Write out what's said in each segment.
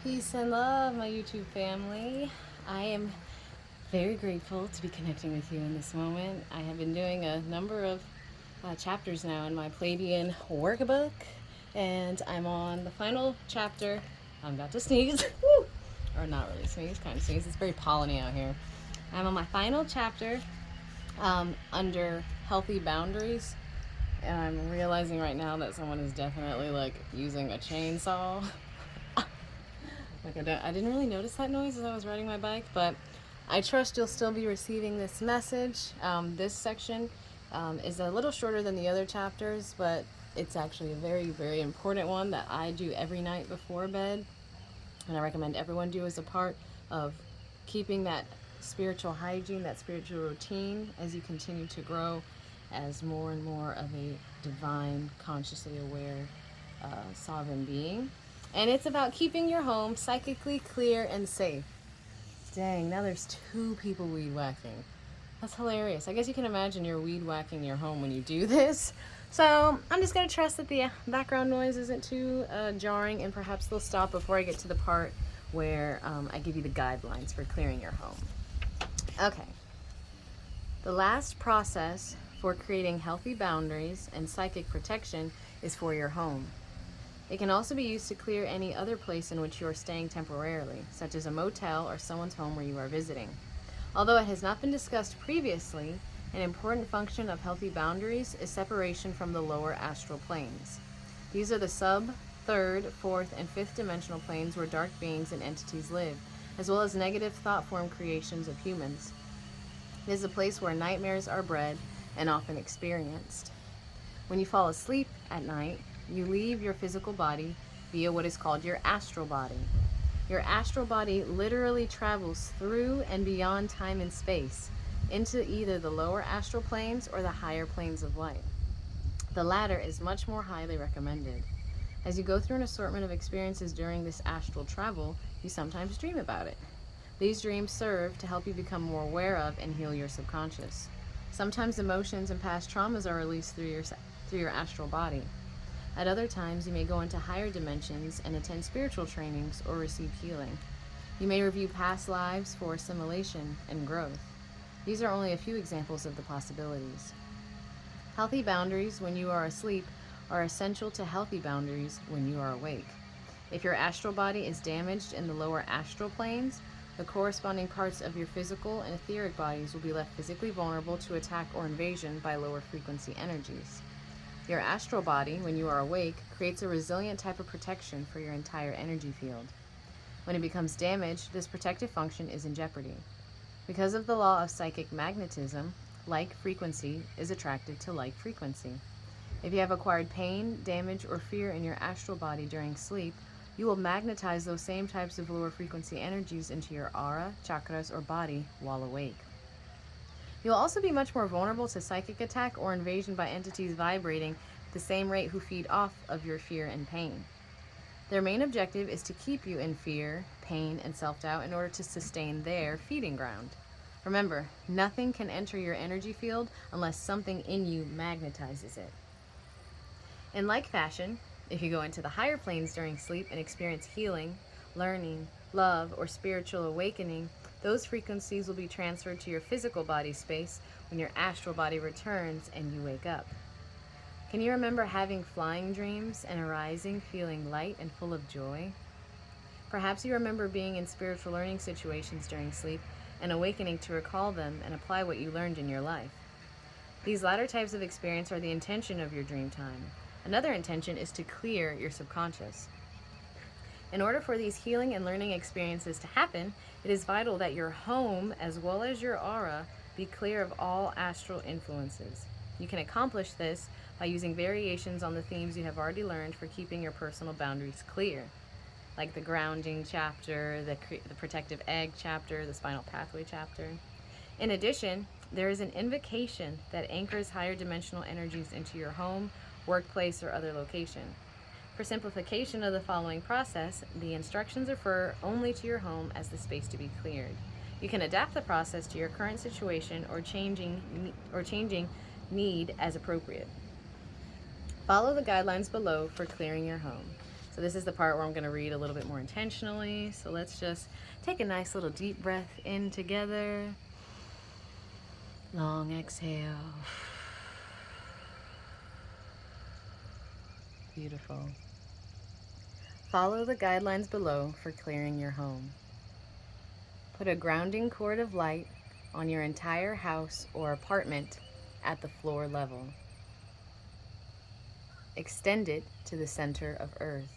Peace and love, my YouTube family. I am very grateful to be connecting with you in this moment. I have been doing a number of chapters now in my Pleiadian workbook, and I'm on the final chapter. I'm about to sneeze. Woo! Or not really sneeze, kind of sneeze. It's very polleny out here. I'm on my final chapter under healthy boundaries, and I'm realizing right now that someone is definitely like using a chainsaw. I didn't really notice that noise as I was riding my bike, but I trust you'll still be receiving this message. This section is a little shorter than the other chapters, but it's actually a very, very important one that I do every night before bed, and I recommend everyone do as a part of keeping that spiritual hygiene, that spiritual routine as you continue to grow as more and more of a divine, consciously aware, sovereign being. And it's about keeping your home psychically clear and safe. Dang, now there's 2 people weed whacking. That's hilarious. I guess you can imagine you're weed whacking your home when you do this. So I'm just going to trust that the background noise isn't too jarring, and perhaps they'll stop before I get to the part where I give you the guidelines for clearing your home. Okay. The last process for creating healthy boundaries and psychic protection is for your home. It can also be used to clear any other place in which you are staying temporarily, such as a motel or someone's home where you are visiting. Although it has not been discussed previously, an important function of healthy boundaries is separation from the lower astral planes. These are the sub, third, fourth, and fifth dimensional planes where dark beings and entities live, as well as negative thought form creations of humans. It is a place where nightmares are bred and often experienced. When you fall asleep at night, you leave your physical body via what is called your astral body. Your astral body literally travels through and beyond time and space into either the lower astral planes or the higher planes of light. The latter is much more highly recommended. As you go through an assortment of experiences during this astral travel, you sometimes dream about it. These dreams serve to help you become more aware of and heal your subconscious. Sometimes emotions and past traumas are released through your astral body. At other times, you may go into higher dimensions and attend spiritual trainings or receive healing. You may review past lives for assimilation and growth. These are only a few examples of the possibilities. Healthy boundaries when you are asleep are essential to healthy boundaries when you are awake. If your astral body is damaged in the lower astral planes, the corresponding parts of your physical and etheric bodies will be left physically vulnerable to attack or invasion by lower frequency energies. Your astral body, when you are awake, creates a resilient type of protection for your entire energy field. When it becomes damaged, this protective function is in jeopardy. Because of the law of psychic magnetism, like frequency is attracted to like frequency. If you have acquired pain, damage, or fear in your astral body during sleep, you will magnetize those same types of lower frequency energies into your aura, chakras, or body while awake. You'll also be much more vulnerable to psychic attack or invasion by entities vibrating at the same rate who feed off of your fear and pain. Their main objective is to keep you in fear, pain, and self-doubt in order to sustain their feeding ground. Remember, nothing can enter your energy field unless something in you magnetizes it. In like fashion, if you go into the higher planes during sleep and experience healing, learning, love, or spiritual awakening, those frequencies will be transferred to your physical body space when your astral body returns and you wake up. Can you remember having flying dreams and arising feeling light and full of joy? Perhaps you remember being in spiritual learning situations during sleep and awakening to recall them and apply what you learned in your life. These latter types of experience are the intention of your dream time. Another intention is to clear your subconscious. In order for these healing and learning experiences to happen, it is vital that your home, as well as your aura, be clear of all astral influences. You can accomplish this by using variations on the themes you have already learned for keeping your personal boundaries clear, like the grounding chapter, the protective egg chapter, the spinal pathway chapter. In addition, there is an invocation that anchors higher dimensional energies into your home, workplace, or other location. For simplification of the following process, the instructions refer only to your home as the space to be cleared. You can adapt the process to your current situation or changing need as appropriate. Follow the guidelines below for clearing your home. So this is the part where I'm going to read a little bit more intentionally. So let's just take a nice little deep breath in together. Long exhale. Beautiful. Follow the guidelines below for clearing your home. Put a grounding cord of light on your entire house or apartment at the floor level. Extend it to the center of Earth.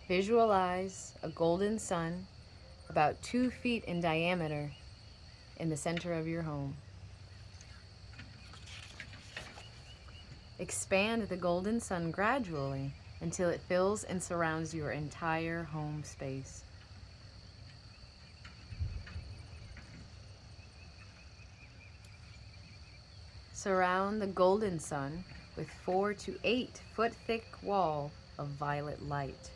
Visualize a golden sun about 2 feet in diameter in the center of your home. Expand the golden sun gradually until it fills and surrounds your entire home space. Surround the golden sun with 4 to 8 foot thick wall of violet light.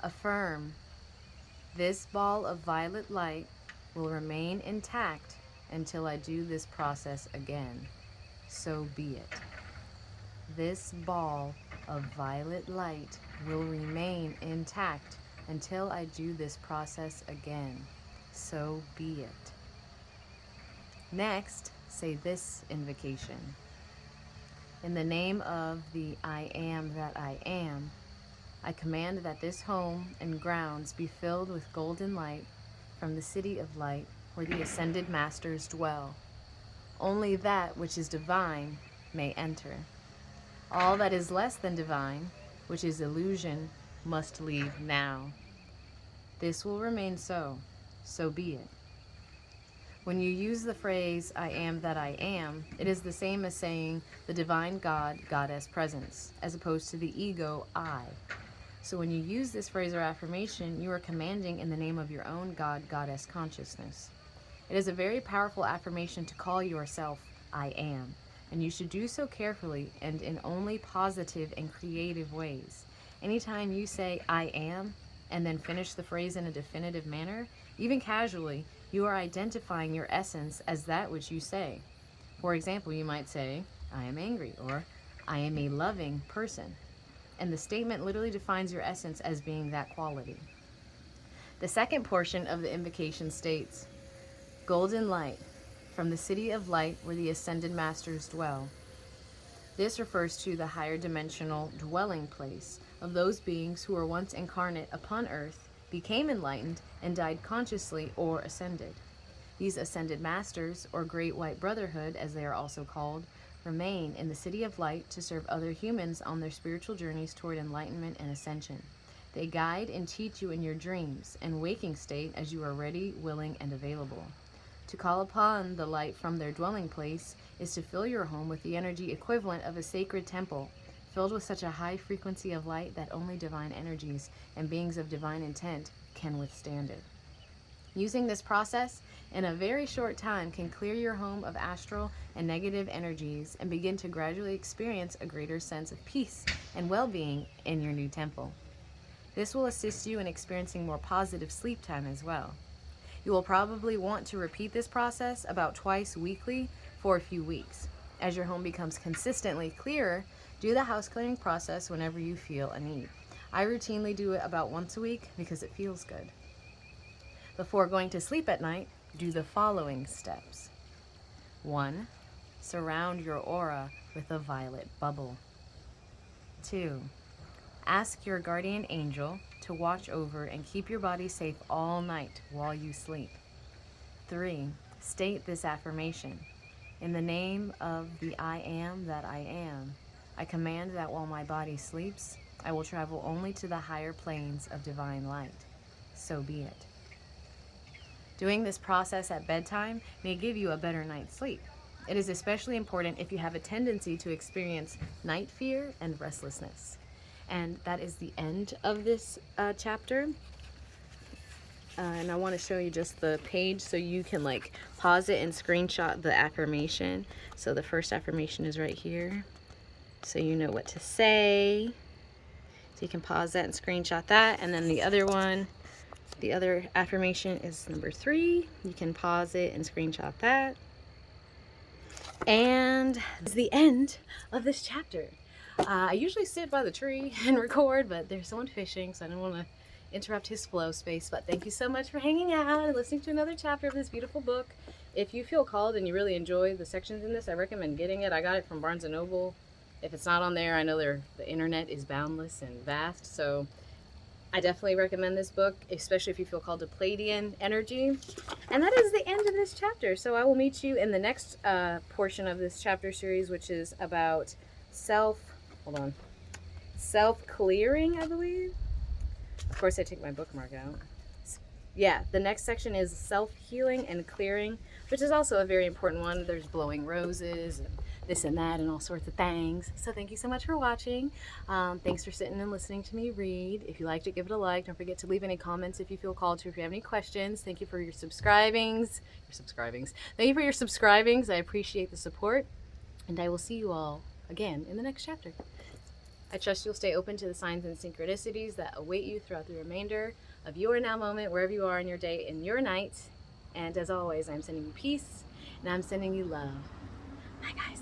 Affirm, this ball of violet light will remain intact until I do this process again. So be it. This ball of violet light will remain intact until I do this process again. So be it. Next, say this invocation. In the name of the I am that I am, I command that this home and grounds be filled with golden light from the city of light where the ascended masters dwell. Only that which is divine may enter. All that is less than divine, which is illusion, must leave now. This will remain so. So be it. When you use the phrase, I am that I am, it is the same as saying the divine God, Goddess presence, as opposed to the ego, I. So when you use this phrase or affirmation, you are commanding in the name of your own God, Goddess consciousness. It is a very powerful affirmation to call yourself, I am, and you should do so carefully and in only positive and creative ways. Anytime you say, I am, and then finish the phrase in a definitive manner, even casually, you are identifying your essence as that which you say. For example, you might say, I am angry, or I am a loving person. And the statement literally defines your essence as being that quality. The second portion of the invocation states, golden light from the city of light where the ascended masters dwell. This refers to the higher dimensional dwelling place of those beings who were once incarnate upon earth, became enlightened, and died consciously or ascended. These ascended masters, or Great White Brotherhood as they are also called, remain in the city of light to serve other humans on their spiritual journeys toward enlightenment and ascension. They guide and teach you in your dreams and waking state as you are ready, willing, and available. To call upon the light from their dwelling place is to fill your home with the energy equivalent of a sacred temple, filled with such a high frequency of light that only divine energies and beings of divine intent can withstand it. Using this process in a very short time can clear your home of astral and negative energies and begin to gradually experience a greater sense of peace and well-being in your new temple. This will assist you in experiencing more positive sleep time as well. You will probably want to repeat this process about twice weekly for a few weeks. As your home becomes consistently clearer, do the house clearing process whenever you feel a need. I routinely do it about once a week because it feels good. Before going to sleep at night, do the following steps. 1. Surround your aura with a violet bubble. 2. Ask your guardian angel to watch over and keep your body safe all night while you sleep. 3. State this affirmation. In the name of the I am that I am, I command that while my body sleeps, I will travel only to the higher planes of divine light. So be it. Doing this process at bedtime may give you a better night's sleep. It is especially important if you have a tendency to experience night fear and restlessness. And that is the end of this chapter. And I want to show you just the page so you can like pause it and screenshot the affirmation. So the first affirmation is right here, so you know what to say. So you can pause that and screenshot that. And then the other one The other affirmation is number 3. You can pause it and screenshot that. And it's the end of this chapter. I usually sit by the tree and record, but there's someone fishing, so I don't want to interrupt his flow space. But thank you so much for hanging out and listening to another chapter of this beautiful book. If you feel called and you really enjoy the sections in this, I recommend getting it. I got it from Barnes & Noble. If it's not on there, I know the internet is boundless and vast, so I definitely recommend this book, especially if you feel called to Pleiadian energy. And that is the end of this chapter. So I will meet you in the next portion of this chapter series, which is about self-clearing, I believe. Of course, I take my bookmark out. Yeah, the next section is self-healing and clearing, which is also a very important one. There's blowing roses and this and that and all sorts of things. So thank you so much for watching. Thanks for sitting and listening to me read. If you liked it, give it a like. Don't forget to leave any comments if you feel called to. If you have any questions, thank you for your subscribings. Thank you for your subscribings. I appreciate the support. And I will see you all again in the next chapter. I trust you'll stay open to the signs and synchronicities that await you throughout the remainder of your now moment, wherever you are in your day and your night. And as always, I'm sending you peace and I'm sending you love. Bye, guys.